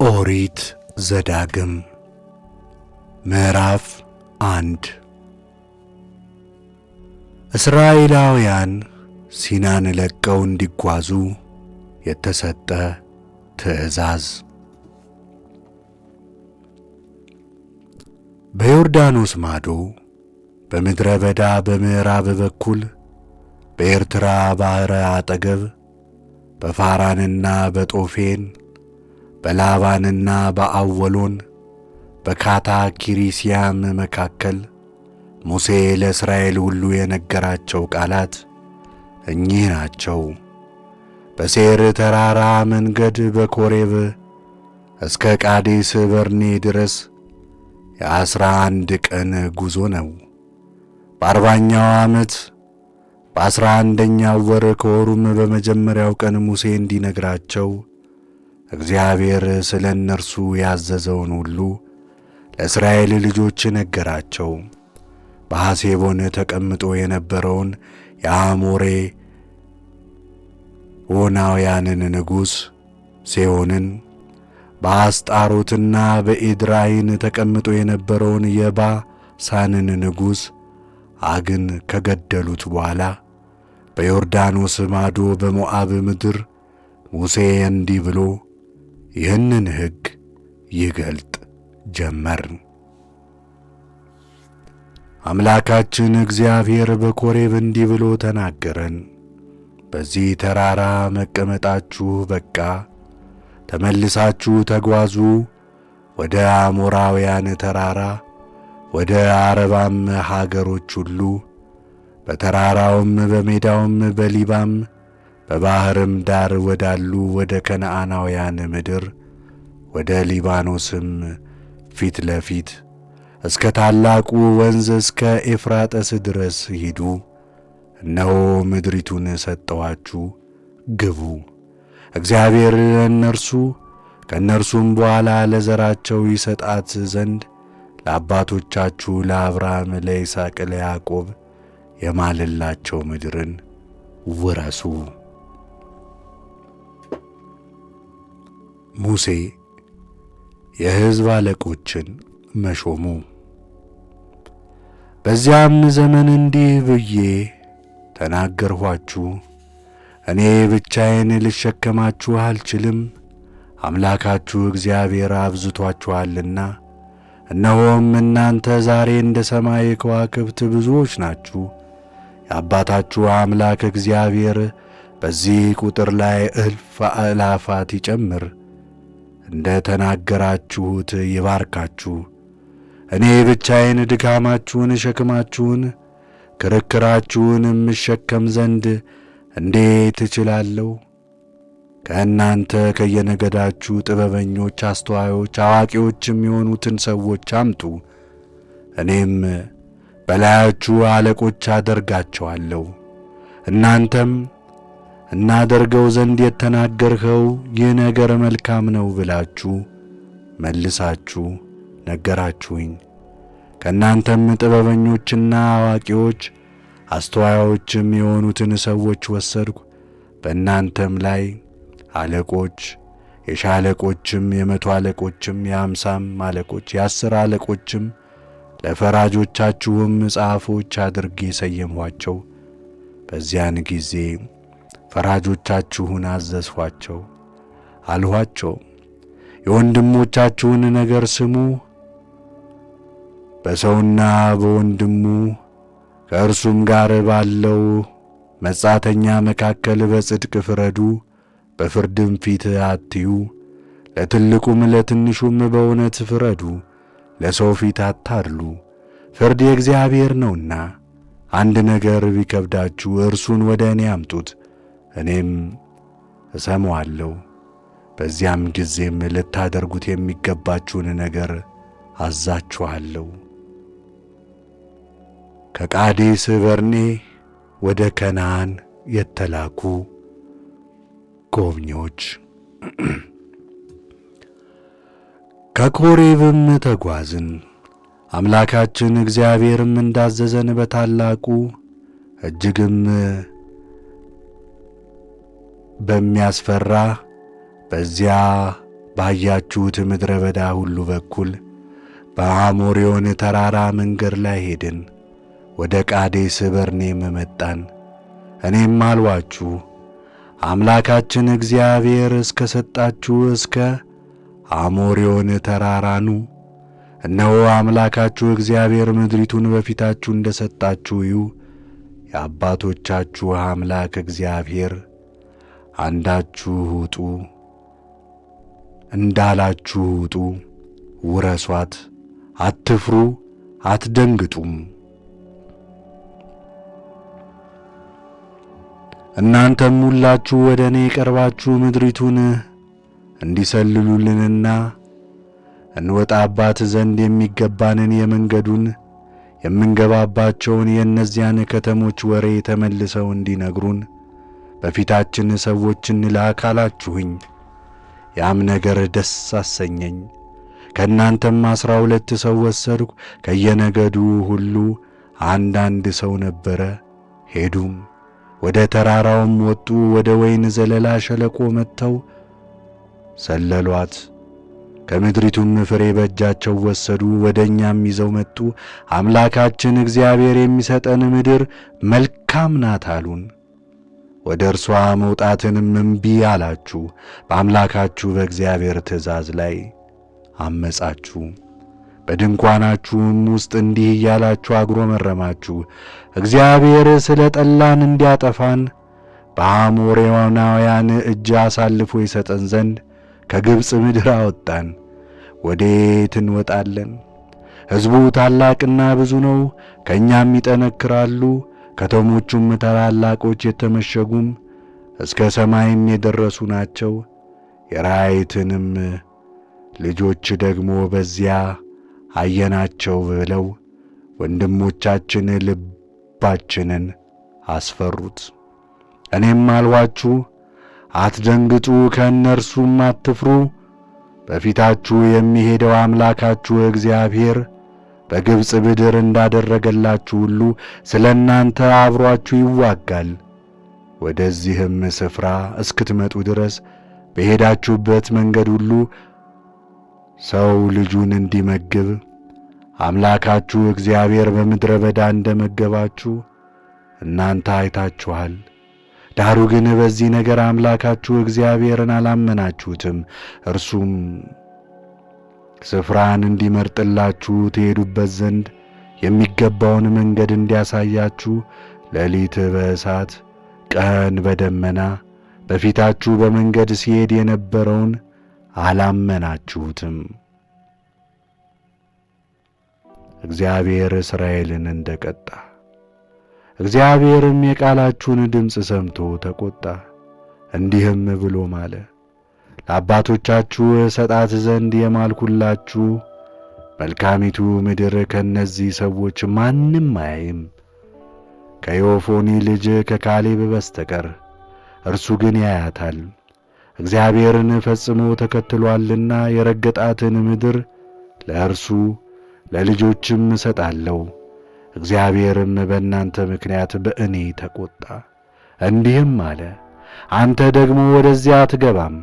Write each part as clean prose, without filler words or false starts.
ኦሪት ዘዳግም ምዕራፍ 1 እስራኤላውያን ሲናን ለቀው እንዲጓዙ የተሰጠ ትእዛዝ። በዮርዳኖስ ማዶ በምድረ በዳ በምዕራብ በኩል በኤርትራ ባሕር አጠገብ በፋራንና በጦፌን በላባንና በአወሎን በካታ ኪሪስያም መካከል ሙሴ ለእስራኤል ሁሉ የነገራቸው ቃላት እኚህ ናቸው። በሴር ተራራ መንገድ በኮሬብ እስከ ቃዴስ በርኔ ድረስ የ11 ቀን ጉዞ ነው። በ40ኛው ዓመት በ11ኛው ወር ከወሩም በመጀመሪያው ቀን ሙሴ እንዲነግራቸው እግዚአብሔር ስለ እነርሱ ያዘዘውን ሁሉ ለእስራኤል ልጆች ነገራቸው። በሐሴቦን ተቀምጦ የነበረውን የአሞሬዎናውያንን ንጉሥ ሴዎንን፣ በአስጣሮትና በኤድራይን ተቀምጦ የነበረውን የባሳንን ንጉሥ ዐግን ከገደሉት በኋላ በዮርዳኖስ ማዶ በሞዓብ ምድር ሙሴ እንዲህ ብሎ ይህንን ሕግ ይገልጥ ጀመር። አምላካችን እግዚአብሔር በኮሬብ እንዲህ ብሎ ተናገረን። በዚህ ተራራ መቀመጣችሁ በቃ፣ ተመልሳችሁ ተጓዙ ወደ አሞራውያን ተራራ፣ ወደ አረባም ሀገሮች ሁሉ፣ በተራራውም በሜዳውም በሊባም በባሕርም ዳር ወዳሉ ወደ ከነዓናውያን ምድር፣ ወደ ሊባኖስም ፊት ለፊት እስከ ታላቁ ወንዝ እስከ ኤፍራጥስ ድረስ ሂዱ። እነሆ ምድሪቱን ሰጠኋችሁ፣ ግቡ። እግዚአብሔር ለእነርሱ ከእነርሱም በኋላ ለዘራቸው ይሰጣት ዘንድ ለአባቶቻችሁ ለአብርሃም፣ ለይስሐቅ፣ ለያዕቆብ የማለላቸው ምድርን ውረሱ። ሙሴ የሕዝብ አለቆችን መሾሙ። በዚያም ዘመን እንዲህ ብዬ ተናገርኋችሁ፣ እኔ ብቻዬን ልሸከማችሁ አልችልም፣ አምላካችሁ እግዚአብሔር አብዝቶአችኋልና። እነሆም እናንተ ዛሬ እንደ ሰማይ ከዋክብት ብዙዎች ናችሁ። የአባታችሁ አምላክ እግዚአብሔር በዚህ ቁጥር ላይ እልፍ አእላፋት ይጨምር፣ እንደ ተናገራችሁት ይባርካችሁ። እኔ ብቻዬን ድካማችሁን፣ ሸክማችሁን፣ ክርክራችሁን እሸከም ዘንድ እንዴት እችላለሁ? ከእናንተ ከየነገዳችሁ ጥበበኞች፣ አስተዋዮች፣ አዋቂዎችም የሆኑትን ሰዎች አምጡ፣ እኔም በላያችሁ አለቆች አደርጋቸዋለሁ። እናንተም እናደርገው ዘንድ የተናገርኸው ይህ ነገር መልካም ነው ብላችሁ መልሳችሁ ነገራችሁኝ። ከእናንተም ጥበበኞችና አዋቂዎች አስተዋዮችም የሆኑትን ሰዎች ወሰድሁ። በእናንተም ላይ አለቆች፣ የሻለቆችም፣ የመቶ አለቆችም፣ የ50 አለቆች፣ የ10 አለቆችም ለፈራጆቻችሁም ጸሐፎች አድርጌ ሰየምኋቸው። በዚያን ጊዜ ፈራጆቻችሁን አዘዝኋቸው፣ አልኋቸው የወንድሞቻችሁን ነገር ስሙ፣ በሰውና በወንድሙ ከእርሱም ጋር ባለው መጻተኛ መካከል በጽድቅ ፍረዱ፣ በፍርድም ፊት አትዩ። ለትልቁም ለትንሹም በእውነት ፍረዱ፣ ለሰው ፊት አታድሉ። ፍርድ የእግዚአብሔር ነውና። አንድ ነገር ቢከብዳችሁ እርሱን ወደ እኔ አምጡት፣ እኔም እሰማዋለሁ። በዚያም ጊዜም ልታደርጉት የሚገባችሁን ነገር አዛችኋለሁ። ከቃዴስ በርኔ ወደ ከነዓን የተላኩ ጎብኚዎች። ከኮሬብም ተጓዝን። አምላካችን እግዚአብሔርም እንዳዘዘን በታላቁ እጅግም በሚያስፈራ በዚያ ባያችሁት ምድረ በዳ ሁሉ በኩል በአሞሪዮን ተራራ መንገድ ላይ ሄድን። ወደ ቃዴስ በርኔም መጣን። እኔም አልኋችሁ፣ አምላካችን እግዚአብሔር እስከ ሰጣችሁ እስከ አሞሪዮን ተራራ ኑ። እነሆ አምላካችሁ እግዚአብሔር ምድሪቱን በፊታችሁ እንደ ሰጣችሁ እዩ። የአባቶቻችሁ አምላክ እግዚአብሔር አንዳችሁ ውጡ እንዳላችሁ ውጡ፣ ውረሷት፣ አትፍሩ፣ አትደንግጡም። እናንተም ሁላችሁ ወደ እኔ ቀርባችሁ ምድሪቱን እንዲሰልሉልንና እንወጣባት ዘንድ የሚገባንን የመንገዱን የምንገባባቸውን የእነዚያን ከተሞች ወሬ ተመልሰው እንዲነግሩን በፊታችን ሰዎችን ላክ አላችሁኝ። ያም ነገር ደስ አሰኘኝ። ከእናንተም 12 ሰው ወሰድሁ። ከየነገዱ ሁሉ አንዳንድ ሰው ነበረ። ሄዱም ወደ ተራራውም ወጡ። ወደ ወይን ዘለላ ሸለቆ መጥተው ሰለሏት። ከምድሪቱም ፍሬ በእጃቸው ወሰዱ። ወደ እኛም ይዘው መጡ። አምላካችን እግዚአብሔር የሚሰጠን ምድር መልካም ናት አሉን። ወደ እርሷ መውጣትንም እምቢ አላችሁ። በአምላካችሁ በእግዚአብሔር ትእዛዝ ላይ አመጻችሁ። በድንኳናችሁም ውስጥ እንዲህ እያላችሁ አጉረመረማችሁ፣ እግዚአብሔር ስለ ጠላን እንዲያጠፋን በአሞራውያን እጅ አሳልፎ ይሰጠን ዘንድ ከግብፅ ምድር አወጣን። ወዴት እንወጣለን? ሕዝቡ ታላቅና ብዙ ነው፣ ከእኛም ይጠነክራሉ። ከተሞቹም ታላላቆች የተመሸጉም እስከ ሰማይም የደረሱ ናቸው። የራእይትንም ልጆች ደግሞ በዚያ አየናቸው ብለው ወንድሞቻችን ልባችንን አስፈሩት። እኔም አልኋችሁ፣ አትደንግጡ፣ ከእነርሱም አትፍሩ። በፊታችሁ የሚሄደው አምላካችሁ እግዚአብሔር በግብፅ ምድር እንዳደረገላችሁ ሁሉ ስለ እናንተ አብሮአችሁ ይዋጋል። ወደዚህም ስፍራ እስክትመጡ ድረስ በሄዳችሁበት መንገድ ሁሉ ሰው ልጁን እንዲመግብ አምላካችሁ እግዚአብሔር በምድረ በዳ እንደመገባችሁ እናንተ አይታችኋል። ዳሩ ግን በዚህ ነገር አምላካችሁ እግዚአብሔርን አላመናችሁትም። እርሱም ስፍራን እንዲመርጥላችሁ ትሄዱበት ዘንድ የሚገባውን መንገድ እንዲያሳያችሁ ሌሊት በእሳት ቀን በደመና በፊታችሁ በመንገድ ሲሄድ የነበረውን አላመናችሁትም። እግዚአብሔር እስራኤልን እንደቀጣ እግዚአብሔርም የቃላችሁን ድምፅ ሰምቶ ተቆጣ፣ እንዲህም ብሎ ማለ። ለአባቶቻችሁ ሰጣት ዘንድ የማልኩላችሁ መልካሚቱ ምድር ከነዚህ ሰዎች ማንም አያይም ከዮፎኒ ልጅ ከካሌብ በስተቀር፣ እርሱ ግን ያያታል። እግዚአብሔርን ፈጽሞ ተከትሏልና የረገጣትን ምድር ለእርሱ ለልጆችም እሰጣለሁ። እግዚአብሔርም በእናንተ ምክንያት በእኔ ተቆጣ፣ እንዲህም አለ፣ አንተ ደግሞ ወደዚያ አትገባም።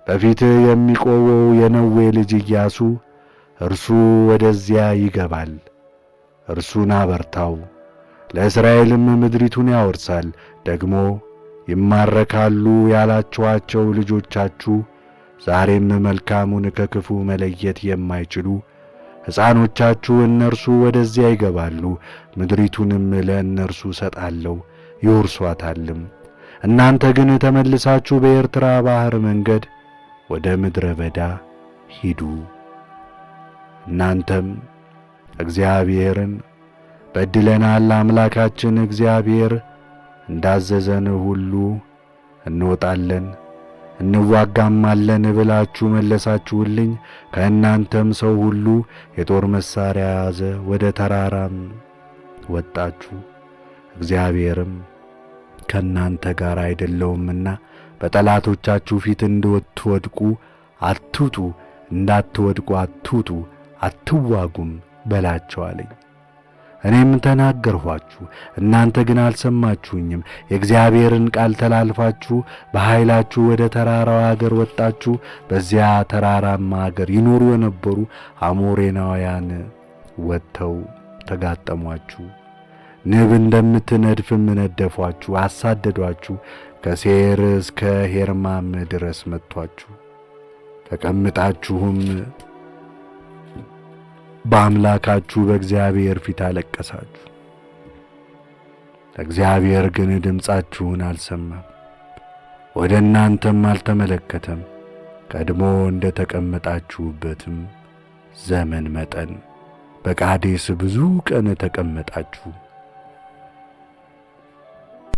በፊትህ የሚቆመው የነዌ ልጅ ኢያሱ እርሱ ወደዚያ ይገባል። እርሱን አበርታው፣ ለእስራኤልም ምድሪቱን ያወርሳል። ደግሞ ይማረካሉ ያላችኋቸው ልጆቻችሁ ዛሬም መልካሙን ከክፉ መለየት የማይችሉ ሕፃኖቻችሁ እነርሱ ወደዚያ ይገባሉ። ምድሪቱንም ለእነርሱ ሰጣለሁ፣ ይወርሷታልም። እናንተ ግን ተመልሳችሁ በኤርትራ ባሕር መንገድ ወደ ምድረ በዳ ሂዱ። እናንተም እግዚአብሔርን በድለናል፣ አምላካችን እግዚአብሔር እንዳዘዘን ሁሉ እንወጣለን እንዋጋማለን ብላችሁ መለሳችሁልኝ። ከእናንተም ሰው ሁሉ የጦር መሣሪያ ያዘ፣ ወደ ተራራም ወጣችሁ። እግዚአብሔርም ከእናንተ ጋር አይደለውምና በጠላቶቻችሁ ፊት እንድትወድቁ አትውጡ፣ እንዳትወድቁ አትውጡ፣ አትዋጉም በላቸው አለኝ። እኔም ተናገርኋችሁ፣ እናንተ ግን አልሰማችሁኝም። የእግዚአብሔርን ቃል ተላልፋችሁ በኃይላችሁ ወደ ተራራው አገር ወጣችሁ። በዚያ ተራራማ አገር ይኖሩ የነበሩ አሞሬናውያን ወጥተው ተጋጠሟችሁ። ንብ እንደምትነድፍም ነደፏችሁ፣ አሳደዷችሁ። ከሴር እስከ ሄርማም ድረስ መቷችሁ። ተቀምጣችሁም በአምላካችሁ በእግዚአብሔር ፊት አለቀሳችሁ። እግዚአብሔር ግን ድምፃችሁን አልሰማም፣ ወደ እናንተም አልተመለከተም። ቀድሞ እንደ ተቀመጣችሁበትም ዘመን መጠን በቃዴስ ብዙ ቀን ተቀመጣችሁ።